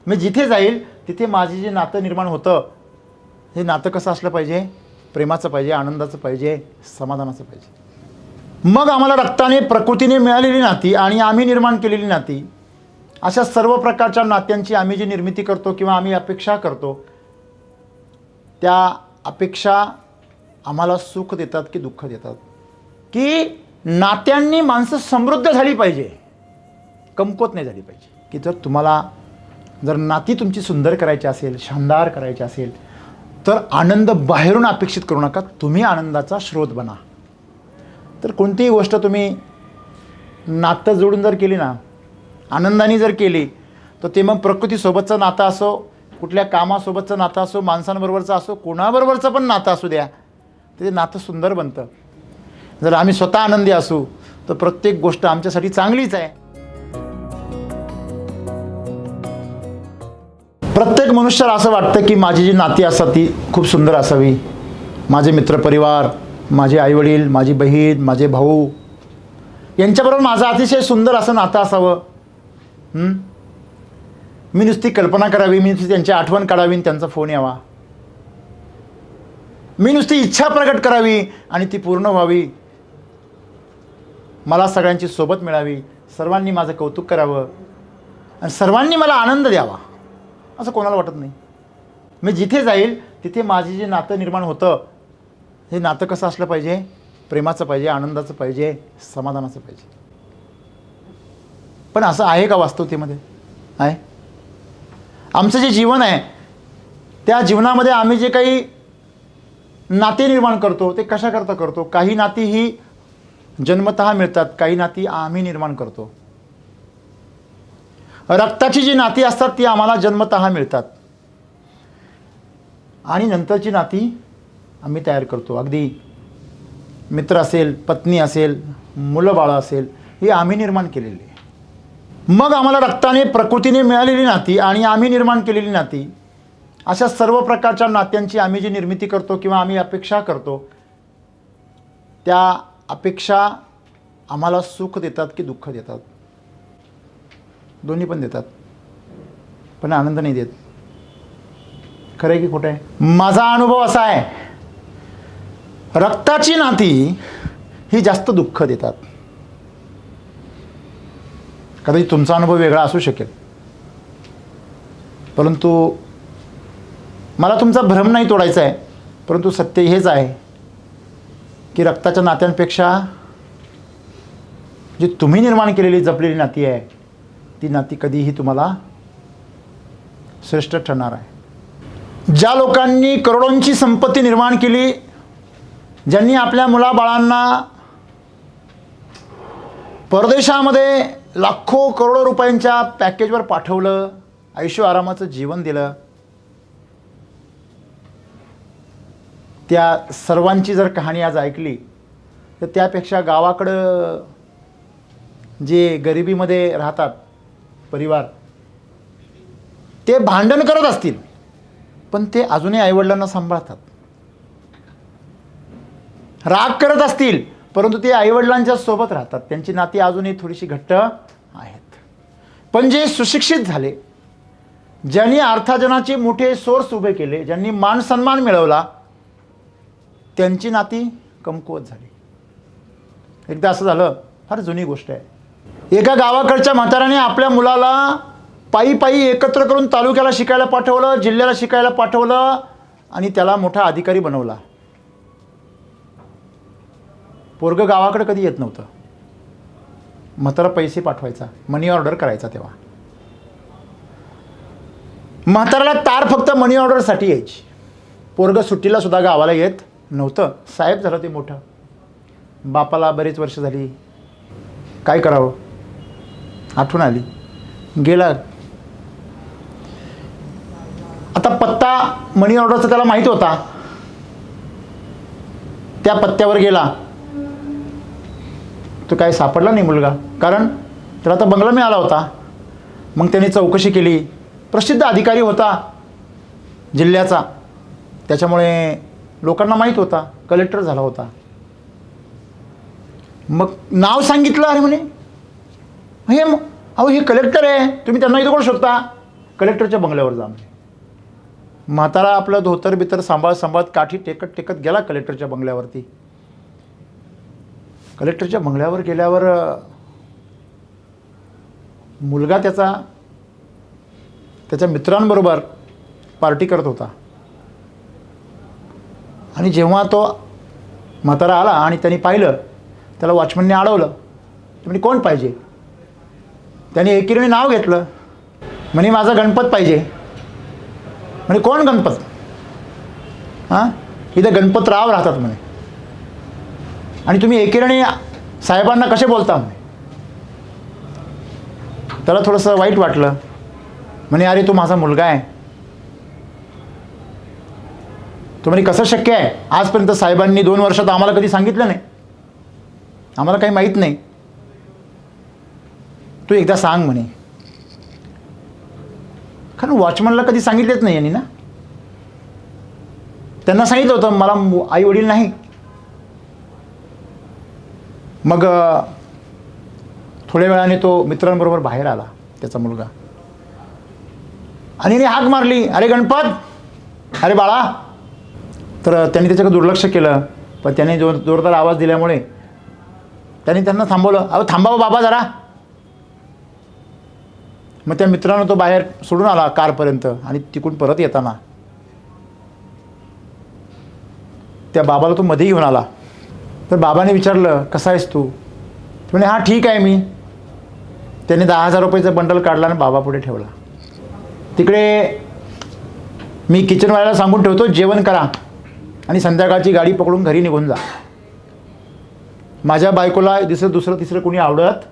मी जिथे जाईल तिथे माझे जे नातं निर्माण होतं, हे नातं कसं असलं पाहिजे? प्रेमाचं पाहिजे, आनंदाचं पाहिजे, समाधानाचं पाहिजे. मग आम्हाला रक्ताने प्रकृतीने मिळालेली नाती आणि आम्ही निर्माण केलेली नाती, अशा सर्व प्रकारच्या नात्यांची आम्ही जी निर्मिती करतो किंवा आम्ही अपेक्षा करतो, त्या अपेक्षा आम्हाला सुख देतात की दुःख देतात? की नात्यांनी माणसं समृद्ध झाली पाहिजे, कमकुवत नाही झाली पाहिजे. की जर नाती तुमची सुंदर करायची असेल, शानदार करायची असेल, तर आनंद बाहेरून अपेक्षित करू नका, तुम्ही आनंदाचा स्रोत बना. तर कोणतीही गोष्ट तुम्ही नातं जोडून जर केली ना, आनंदाने जर केली, तर ते मग प्रकृतीसोबतचं नातं असो, कुठल्या कामासोबतचं नातं असो, माणसांबरोबरचं असो, कोणाबरोबरचं पण नातं असू द्या, तर ते नातं सुंदर बनतं. जर आम्ही स्वतः आनंदी असू तर प्रत्येक गोष्ट आमच्यासाठी चांगलीच आहे. प्रत्येक मनुष्याला असं वाटतं की माझी जी नाती असतात ती खूप सुंदर असावी. माझे मित्रपरिवार, माझे आईवडील, माझी बहीण, माझे भाऊ यांच्याबरोबर माझं अतिशय सुंदर असं नातं असावं. मी नुसती कल्पना करावी, मी नुसती त्यांची आठवण काढावी, त्यांचा फोन यावा. मी नुसती इच्छा प्रकट करावी आणि ती पूर्ण व्हावी. मला सगळ्यांची सोबत मिळावी, सर्वांनी माझं कौतुक करावं आणि सर्वांनी मला आनंद द्यावा, असं कोणाला वाटत नाही. मी जिथे जाईल तिथे माझे जे नातं निर्माण होतं, हे नातं कसं असलं पाहिजे? प्रेमाचं पाहिजे, आनंदाचं पाहिजे, समाधानाचं पाहिजे. पण असं आहे का वास्तवतेमध्ये? आहे. आमचं जे जीवन आहे त्या जीवनामध्ये आम्ही जे काही नाते निर्माण करतो ते कशाकरता करतो? काही नाती ही जन्मतः मिळतात, काही नाती आम्ही निर्माण करतो. रक्ताची जी नाती असतात ती आम्हाला जन्मतः मिळतात आणि नंतरची नाती आम्ही तयार करतो. अगदी मित्र असेल, पत्नी असेल, मुलं बाळं असेल, ही आम्ही निर्माण केलेली आहे. मग आम्हाला रक्ताने प्रकृतीने मिळालेली नाती आणि आम्ही निर्माण केलेली नाती, अशा सर्व प्रकारच्या नात्यांची आम्ही जी निर्मिती करतो किंवा आम्ही अपेक्षा करतो, त्या अपेक्षा आम्हाला सुख देतात की दुःख देतात? दोन्ही पण देतात, पण आनंद नाही देत. खरं आहे की खोटं आहे? माझा अनुभव असा आहे, रक्ताची नाती ही जास्त दुःख देतात. कदाचित तुमचा अनुभव वेगळा असू शकेल, परंतु मला तुमचा भ्रम नाही तोडायचा आहे. परंतु सत्य हेच आहे की रक्ताच्या नात्यांपेक्षा जी तुम्ही निर्माण केलेली जपलेली नाती आहे, ती नाती कधीही तुम्हाला श्रेष्ठ ठरणार आहे. ज्या लोकांनी करोडोंची संपत्ती निर्माण केली, ज्यांनी आपल्या मुलाबाळांना परदेशामध्ये लाखो करोडो रुपयांच्या पॅकेजवर पाठवलं, आयुष्य आरामाचं जीवन दिलं, त्या सर्वांची जर कहाणी आज ऐकली तर त्यापेक्षा गावाकडं जे गरिबीमध्ये राहतात परिवार, ते भांडण करत असतील पण ते अजूनही आईवडिलांना सांभाळतात. राग करत असतील परंतु ते आईवडिलांच्या सोबत राहतात, त्यांची नाती अजूनही थोडीशी घट्ट आहेत. पण जे सुशिक्षित झाले, ज्यांनी अर्थार्जनाचे मोठे सोर्स उभे केले, ज्यांनी मान सन्मान मिळवला, त्यांची नाती कमकुवत झाली. एकदा असं झालं, फार जुनी गोष्ट आहे. एका गावाकडच्या म्हाताऱ्याने आपल्या मुलाला पायी पायी एकत्र करून तालुक्याला शिकायला पाठवलं, जिल्ह्याला शिकायला पाठवलं आणि त्याला मोठा अधिकारी बनवला. पोरगं गावाकडे कधी येत नव्हतं. म्हातारा पैसे पाठवायचा, मनी ऑर्डर करायचा. तेव्हा म्हाताऱ्याला तार फक्त मनी ऑर्डरसाठी यायची. पोरगं सुट्टीला सुद्धा गावाला येत नव्हतं. साहेब झालं ते मोठं. बापाला बरेच वर्ष झाली, काय करावं आठवण आली, गेला. आता पत्ता मनी ऑर्डरचा त्याला माहीत होता. त्या पत्त्यावर गेला, तो काय सापडला नाही मुलगा, कारण त्याला तर बंगला मिळाला होता. मग त्याने चौकशी केली. प्रसिद्ध अधिकारी होता जिल्ह्याचा, त्याच्यामुळे लोकांना माहीत होता. कलेक्टर झाला होता. मग नाव सांगितलं. अरे म्हणे हे अहो हे कलेक्टर आहे, तुम्ही त्यांना इथं कोण शोधता? कलेक्टरच्या बंगल्यावर जा म्हणे. म्हातारा आपलं धोतर बितर सांभाळत काठी टेकत गेला कलेक्टरच्या बंगल्यावरती. कलेक्टरच्या बंगल्यावर गेल्यावर मुलगा त्याच्या मित्रांबरोबर पार्टी करत होता. आणि जेव्हा तो म्हातारा आला आणि त्यांनी पाहिलं, त्याला वॉचमनने अडवलं. म्हणजे कोण पाहिजे? त्याने एकीने नाव घेतलं. म्हणे माझा गणपत पाहिजे. म्हणे कोण गणपत? हां, इथं गणपतराव राहतात म्हणे. आणि तुम्ही एकीने साहेबांना कसे बोलता म्हणे. त्याला थोडंसं वाईट वाटलं. म्हणे अरे तो माझा मुलगा आहे. तो म्हणे कसं शक्य आहे? आजपर्यंत साहेबांनी 2 वर्षात आम्हाला कधी सांगितलं नाही, आम्हाला काही माहीत नाही. तू एकदा सांग म्हणे. कारण वॉचमनला कधी सांगितलेच नाही यांनी ना. त्यांना सांगितलं होतं मला आई वडील नाही. मग थोड्या वेळाने तो मित्रांबरोबर बाहेर आला त्याचा मुलगा. आणि हाक मारली, अरे गणपत, अरे बाळा. तर त्यांनी त्याच्याकडे दुर्लक्ष केलं. पण त्याने जोरदार आवाज दिल्यामुळे त्यांना थांबवलं. अहो थांबावं बाबा जरा. मग त्या मित्रानं तो बाहेर सोडून आला कारपर्यंत. आणि तिकडून परत येताना त्या बाबाला तो मध्ये घेऊन आला. तर बाबाने विचारलं कसा आहेस तू? म्हणे हां ठीक आहे मी. त्याने 10,000 रुपयाचं बंडल काढला आणि बाबा पुढे ठेवला. तिकडे मी किचनवाल्याला सांगून ठेवतो जेवण करा आणि संध्याकाळची गाडी पकडून घरी निघून जा. माझ्या बायकोला दुसरं तिसरं कोणी आवडत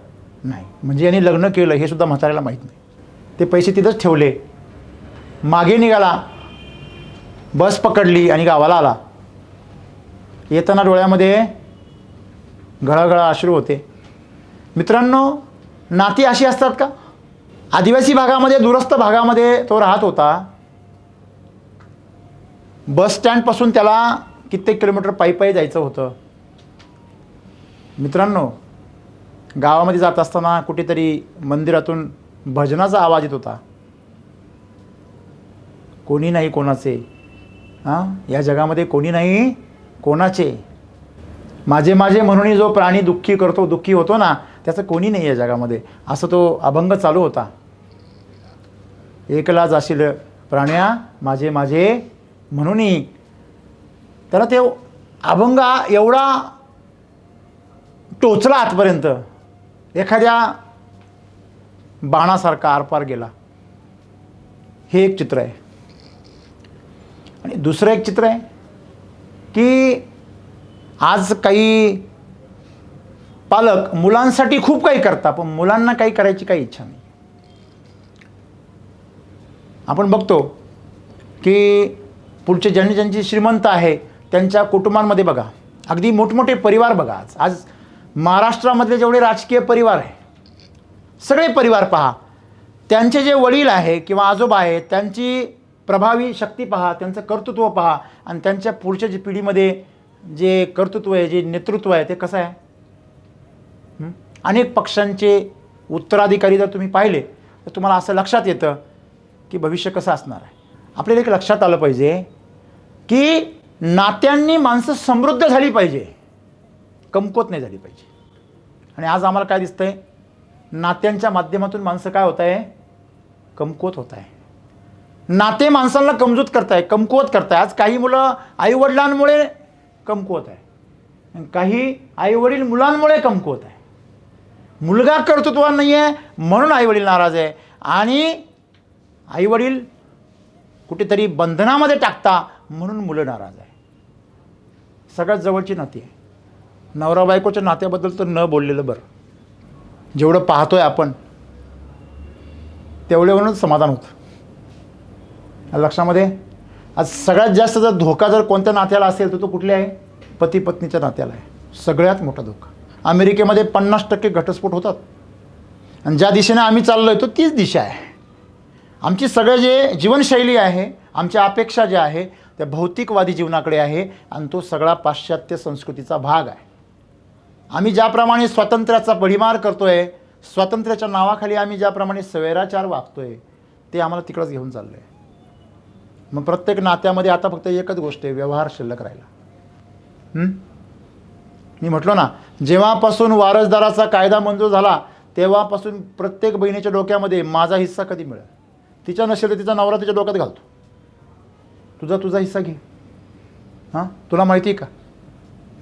नाही. म्हणजे यांनी लग्न केलं हे सुद्धा म्हाताऱ्याला माहीत नाही. ते पैसे तिथंच ठेवले. मागे निघाला, बस पकडली आणि गावाला आला. येताना डोळ्यामध्ये घळाघळा अश्रू होते. मित्रांनो, नाती अशी असतात का? आदिवासी भागामध्ये, दूरस्थ भागामध्ये तो राहत होता. बस स्टँडपासून त्याला कित्येक किलोमीटर पायी जायचं होतं. मित्रांनो, गावामध्ये जात असताना कुठेतरी मंदिरातून भजनाचा आवाज येत होता. कोणी नाही कोणाचे, या जगामध्ये कोणी नाही कोणाचे. माझे म्हणून जो प्राणी दुःखी होतो ना, त्याचं कोणी नाही या जगामध्ये, असं तो अभंग चालू होता. एकला जाशील प्राण्या माझे म्हणून. त्याला ते अभंग एवढा टोचला आतपर्यंत, एखाद्या बाणासारखा आरपार गेला. हे एक चित्र आहे. आणि दुसरं एक चित्र आहे की आज काही पालक मुलांसाठी खूप काही करतात, पण मुलांना काही करायची काही इच्छा नाही. आपण बघतो की पुढचे ज्यांची श्रीमंत आहे त्यांच्या कुटुंबांमध्ये बघा, अगदी मोठमोठे परिवार बघा. आज महाराष्ट्रामधले जेवढे राजकीय परिवार आहे, सगळे परिवार पहा, त्यांचे जे वडील आहे किंवा आजोबा आहेत त्यांची प्रभावी शक्ती पहा, त्यांचं कर्तृत्व पहा. आणि त्यांच्या पुढच्या जे पिढीमध्ये जे कर्तृत्व आहे, जे नेतृत्व आहे, ते कसं आहे. अनेक पक्षांचे उत्तराधिकारी जर तुम्ही पाहिले तर तुम्हाला असं लक्षात येतं की भविष्य कसं असणार आहे. आपल्याला एक लक्षात आलं पाहिजे की नात्यांनी माणसं समृद्ध झाली पाहिजे, कमकुवत नाही झाली पाहिजे. आणि आज आम्हाला काय दिसतंय, नात्यांच्या माध्यमातून माणसं काय होत आहे, कमकुवत होत आहे. नाते माणसांना कमकुवत करताय. आज काही मुलं आईवडिलांमुळे कमकुवत आहे, काही आईवडील मुलांमुळे कमकुवत आहे. मुलगा कर्तृत्वान नाही आहे म्हणून आईवडील नाराज आहे, आणि आईवडील कुठेतरी बंधनामध्ये टाकता म्हणून मुलं नाराज आहे. सगळ्यात जवळची नाती आहे. नवरा बायकोच्या नात्याबद्दल तर न बोललेलं बरं. जेवढं पाहतोय आपण तेवढ्यावरूनच समाधान होतं. लक्षामध्ये आज सगळ्यात जास्त जर धोका जर कोणत्या नात्याला असेल तर तो कुठल्या आहे, पती पत्नीच्या नात्याला आहे. सगळ्यात मोठा धोका. अमेरिकेमध्ये 50% घटस्फोट होतात, आणि ज्या दिशेने आम्ही चाललो आहे तो तीच दिशा आहे. आमची सगळं जे जीवनशैली आहे, आमच्या अपेक्षा ज्या आहे त्या भौतिकवादी जीवनाकडे आहे, आणि तो सगळा पाश्चात्य संस्कृतीचा भाग आहे. आम्ही ज्याप्रमाणे स्वातंत्र्याचा भडीमार करतो आहे, स्वातंत्र्याच्या नावाखाली आम्ही ज्याप्रमाणे स्वैराचार वागतो आहे, ते आम्हाला तिकडंच घेऊन चाललं आहे. मग प्रत्येक नात्यामध्ये आता फक्त एकच गोष्ट आहे, व्यवहार शिल्लक राहिला. मी म्हटलो ना, जेव्हापासून वारसदाराचा कायदा मंजूर झाला तेव्हापासून प्रत्येक बहिणीच्या डोक्यामध्ये माझा हिस्सा कधी मिळेल. तिच्या नसेल तर तिचा नवरा तिच्या डोक्यात घालतो, तुझा हिस्सा घे. हां, तुला माहिती आहे का,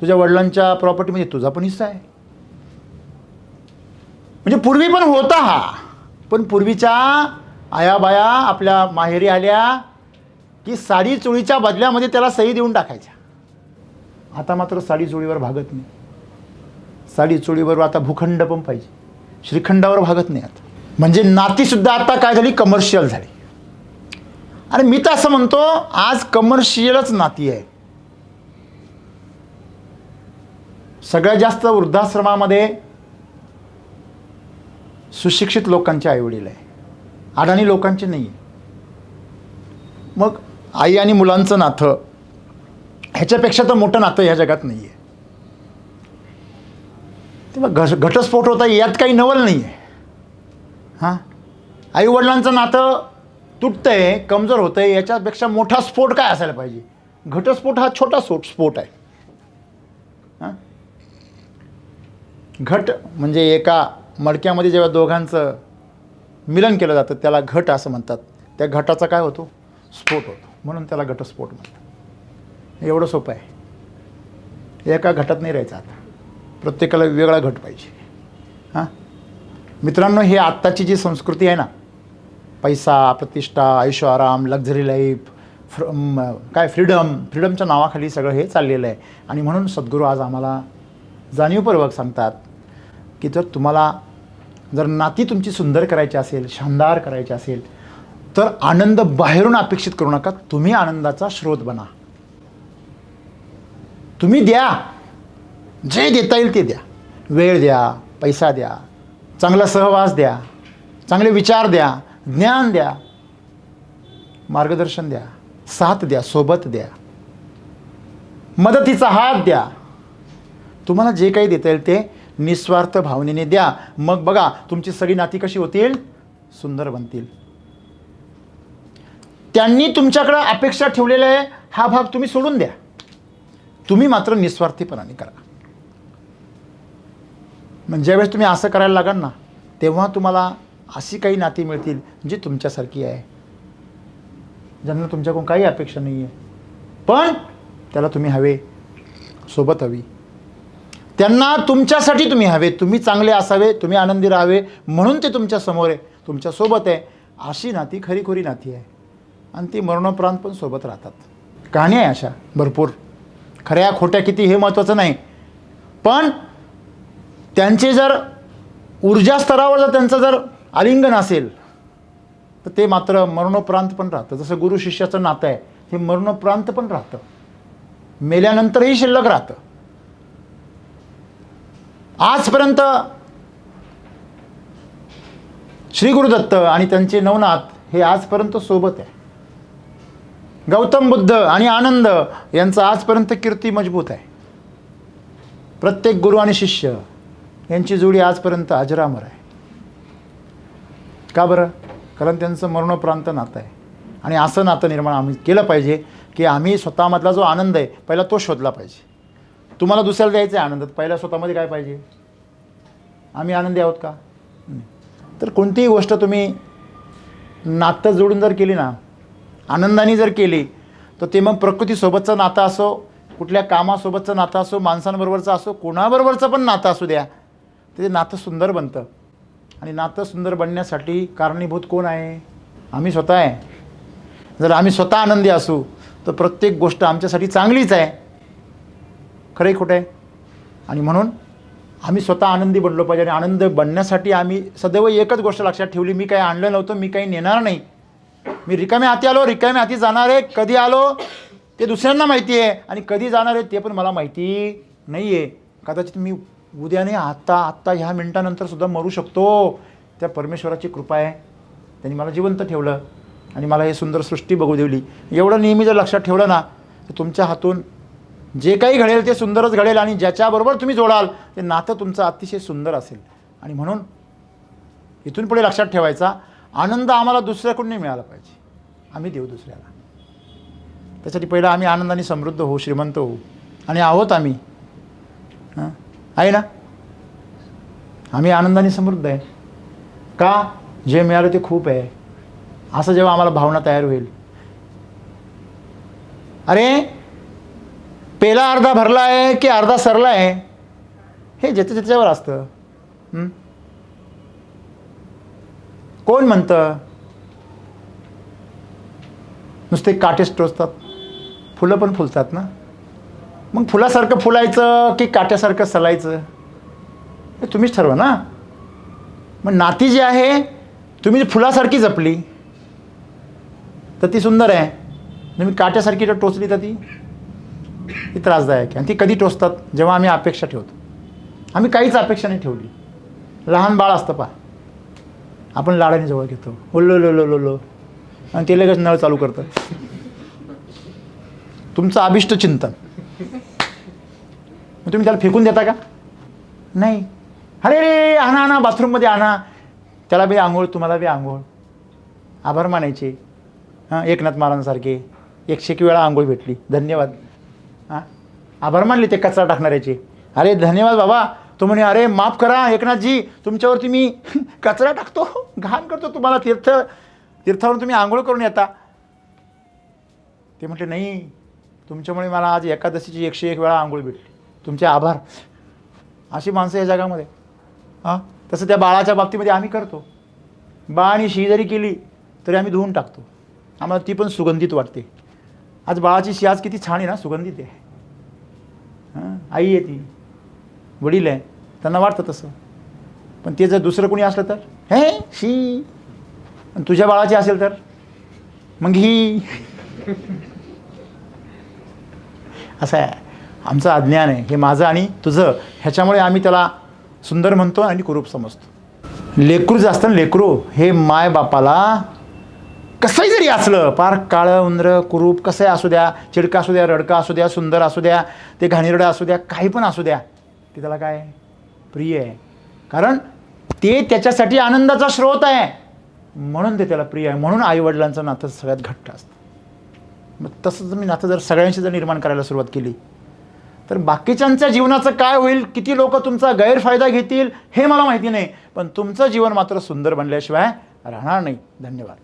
तुझ्या वडिलांच्या प्रॉपर्टीमध्ये तुझा पण हिस्सा आहे. म्हणजे पूर्वी पण होता हा, पण पूर्वीच्या आयाबाया आपल्या माहेरी आल्या की साडी चोळीच्या बदल्यामध्ये त्याला सही देऊन टाकायच्या. आता मात्र साडी चोळीवर भागत नाही. साडी चोळीवर आता भूखंड पण पाहिजे, श्रीखंडावर भागत नाही आता. म्हणजे नातीसुद्धा आता काय झाली, कमर्शियल झाली. आणि मी तर असं म्हणतो, आज कमर्शियलच नाती आहे. सगळ्यात जास्त वृद्धाश्रमामध्ये सुशिक्षित लोकांचे आईवडील आहे, अडाणी लोकांचे नाही. मग आई आणि मुलांचं नातं ह्याच्यापेक्षा तर मोठं नातं ह्या जगात नाही आहे. तेव्हा घटस्फोट होता यात काही नवल नाही आहे. हां, आईवडिलांचं नातं तुटतंय, कमजोर होतं आहे, याच्यापेक्षा मोठा स्फोट काय असायला पाहिजे. घटस्फोट हा छोटा स्फोट आहे. हां, घट म्हणजे एका मडक्यामध्ये जेव्हा दोघांचं मिलन केलं जातं त्याला घट असं म्हणतात. त्या घटाचा काय होतो, स्फोट होतो, म्हणून त्याला घटस्फोट म्हणतात. एवढं सोपं आहे. एका घटात नाही राहायचं. आता प्रत्येकाला वेगळा घट पाहिजे. हां मित्रांनो, हे आत्ताची जी संस्कृती आहे ना, पैसा, प्रतिष्ठा, ऐशो आराम, लक्झरी लाईफ, फ्रीडमच्या नावाखाली सगळं हे चाललेलं आहे. आणि म्हणून सद्गुरू आज आम्हाला जाणीवपूर्वक सांगतात की जर नाती तुमची सुंदर करायची असेल, शानदार करायची असेल, तर आनंद बाहेरून अपेक्षित करू नका. तुम्ही आनंदाचा स्रोत बना. तुम्ही द्या, जे देता येईल ते द्या. वेळ द्या, पैसा द्या, चांगला सहवास द्या, चांगले विचार द्या, ज्ञान द्या, मार्गदर्शन द्या, साथ द्या, सोबत द्या, मदतीचा हात द्या. तुम्हाला जे काही देता येईल ते निस्वार्थ भावनेने द्या. मग बघा तुमची सगळी नाती कशी होतील, सुंदर बनतील. त्यांनी तुमच्याकडे अपेक्षा ठेवलेला आहे हा भाग तुम्ही सोडून द्या. तुम्ही मात्र निस्वार्थीपणाने करा. म्हणजे ज्यावेळेस तुम्ही असं करायला लागाल ना, तेव्हा तुम्हाला अशी काही नाती मिळतील जी तुमच्यासारखी आहे, ज्यांना तुमच्याकडून काही अपेक्षा नाही आहे, पण त्याला तुम्ही हवे, सोबत हवी. त्यांना तुमच्यासाठी तुम्ही हवे, तुम्ही चांगले असावे, तुम्ही आनंदी राहावे म्हणून ते तुमच्या समोर आहे, तुमच्यासोबत आहे. अशी नाती खरीखुरी नाती आहे. आणि ती मरणोपरांत पण सोबत राहतात. कहाणी आहे अशा भरपूर. खऱ्या खोट्या किती हे महत्त्वाचं नाही, पण त्यांचे जर ऊर्जा स्तरावर जर त्यांचं जर आलिंगन असेल तर ते मात्र मरणोपरांत पण राहतं. जसं गुरु शिष्याचं नातं आहे, हे मरणोपरांत पण राहतं, मेल्यानंतरही शिल्लक राहतं. आजपर्यंत श्री गुरुदत्त आणि त्यांचे नवनाथ हे आजपर्यंत सोबत आहे. गौतम बुद्ध आणि आनंद यांचं आजपर्यंत कीर्ती मजबूत आहे. प्रत्येक गुरु आणि शिष्य यांची जोडी आजपर्यंत अजरामर आहे. का बरं? कारण त्यांचं मरणोपरांत नातं आहे. आणि असं नातं निर्माण आम्ही केलं पाहिजे की आम्ही स्वतःमधला जो आनंद आहे पहिला तो शोधला पाहिजे. तुम्हाला दुसऱ्याला द्यायचा आहे आनंद, पहिला स्वतःमध्ये काय पाहिजे? आम्ही आनंदी आहोत का? तर कोणतीही गोष्ट तुम्ही नातं जोडून जर केली ना, आनंदाने जर केली, तर ते मग प्रकृतीसोबतचं नातं असो, कुठल्या कामासोबतचं नातं असो, माणसांबरोबरचं असो, कोणाबरोबरचं पण नातं असू द्या, ते नातं सुंदर बनतं. आणि नातं सुंदर बनण्यासाठी कारणीभूत कोण आहे? आम्ही स्वतः आहे. जर आम्ही स्वतः आनंदी असू तर प्रत्येक गोष्ट आमच्यासाठी चांगलीच आहे. खरंय खोटं आहे? आणि म्हणून आम्ही स्वतः आनंदी बनलो पाहिजे. आणि आनंद बनण्यासाठी आम्ही सदैव एकच गोष्ट लक्षात ठेवली, मी काही आणलं नव्हतं, मी काही नेणार नाही. मी रिकाम्या हाती आलो, रिकाम्या हाती जाणार आहे. कधी आलो ते दुसऱ्यांना माहिती आहे आणि कधी जाणार आहे ते पण मला माहिती नाही आहे. कदाचित मी उद्याने आत्ता ह्या मिनटानंतर सुद्धा मरू शकतो. त्या परमेश्वराची कृपा आहे, त्यांनी मला जिवंत ठेवलं आणि मला हे सुंदर सृष्टी बघू दिली. एवढं नेहमी जर लक्षात ठेवलं ना, तर तुमच्या हातून जे काही घडेल ते सुंदरच घडेल. आणि ज्याच्याबरोबर तुम्ही जोडाल ते नातं तुमचं अतिशय सुंदर असेल. आणि म्हणून इथून पुढे लक्षात ठेवायचा, आनंद आम्हाला दुसऱ्याकडून नाही मिळाला पाहिजे, आम्ही देऊ दुसऱ्याला. त्यासाठी पहिलं आम्ही आनंदाने समृद्ध होऊ, श्रीमंत होऊ. आणि आहोत आम्ही, हां आहे ना, आम्ही आनंदाने समृद्ध आहे. का? जे मिळालं ते खूप आहे असं जेव्हा आम्हाला भावना तयार होईल. अरे पेला अर्धा भरला आहे की अर्धा सरला आहे हे ज्याच्या त्याच्यावर असतं. कोण म्हणतं नुसते काटेच टोचतात, फुलं पण फुलतात ना. मग फुलासारखं फुलायचं की काट्यासारखं सलायचं हे तुम्हीच ठरवा ना. मग नाती जी आहे तुम्ही फुलासारखी जपली तर ती सुंदर आहे, तुम्ही काट्यासारखी जर टोचली तर ती त्रासदायक आहे. आणि ती कधी टोचतात? जेव्हा आम्ही अपेक्षा ठेवतो. आम्ही काहीच अपेक्षा नाही ठेवली. लहान बाळ असतं पहा, आपण लाडाने जवळ घेतो, ओल्लो लो लो लो लो, आणि ते लगेच नळ चालू करतं. तुमचं अभिष्ट चिंतन, मग तुम्ही त्याला फेकून देता का? नाही. अरे रे आणा आणा, बाथरूममध्ये आणा, त्याला बी आंघोळ, तुम्हाला बी आंघोळ. आभार मानायचे. हां, एकनाथ महाराजांसारखे 101 वेळा आंघोळ भेटली, धन्यवाद. हां, आभार मानले ते कचरा टाकणाऱ्याचे. अरे धन्यवाद बाबा. तो म्हणे अरे माफ करा एकनाथजी, तुमच्यावरती मी कचरा टाकतो, घाण करतो, तुम्हाला तीर्थावरून तुम्ही आंघोळ करून येता. ते म्हटले नाही, तुमच्यामुळे मला आज एकादशीची 101 वेळा आंघोळ भेटली, तुमचे आभार. अशी माणसं या जगामध्ये. हां, तसं त्या बाळाच्या बाबतीमध्ये आम्ही करतो. बाळाने शी जरी केली तरी आम्ही धुवून टाकतो, आम्हाला ती पण सुगंधित वाटते. आज बाळाची शी आज किती छान आहे ना, सुगंधित आहे. हां, आई आहे ती, वडील आहे, त्यांना वाटतं तसं. पण ते जर दुसरं कोणी असलं तर हे शी, आणि तुझ्या बाळाची असेल तर मग ही. असं आहे आमचं अज्ञान आहे, हे माझं आणि तुझं, ह्याच्यामुळे आम्ही त्याला सुंदर म्हणतो आणि कुरूप समजतो. लेकरू जे असतं ना, लेकरू हे माय बापाला कसंही जरी असलं, पार काळं उंदरं कुरूप कसंही असू द्या, चिडका असू द्या, रडका असू द्या, सुंदर असू द्या, ते घाणेरडं असू द्या, काही पण असू द्या, ते त्याला काय प्रिय आहे. कारण ते त्याच्यासाठी आनंदाचा स्रोत आहे, म्हणून ते त्याला प्रिय आहे. म्हणून आईवडिलांचं नातं सगळ्यात घट्ट असतं. मग तसंच मी नातं जर सगळ्यांशी जर निर्माण करायला सुरुवात केली तर बाकीच्यांच्या जीवनाचं काय होईल, किती लोक तुमचा गैरफायदा घेतील हे मला माहिती नाही, पण तुमचं जीवन मात्र सुंदर बनल्याशिवाय राहणार नाही. धन्यवाद.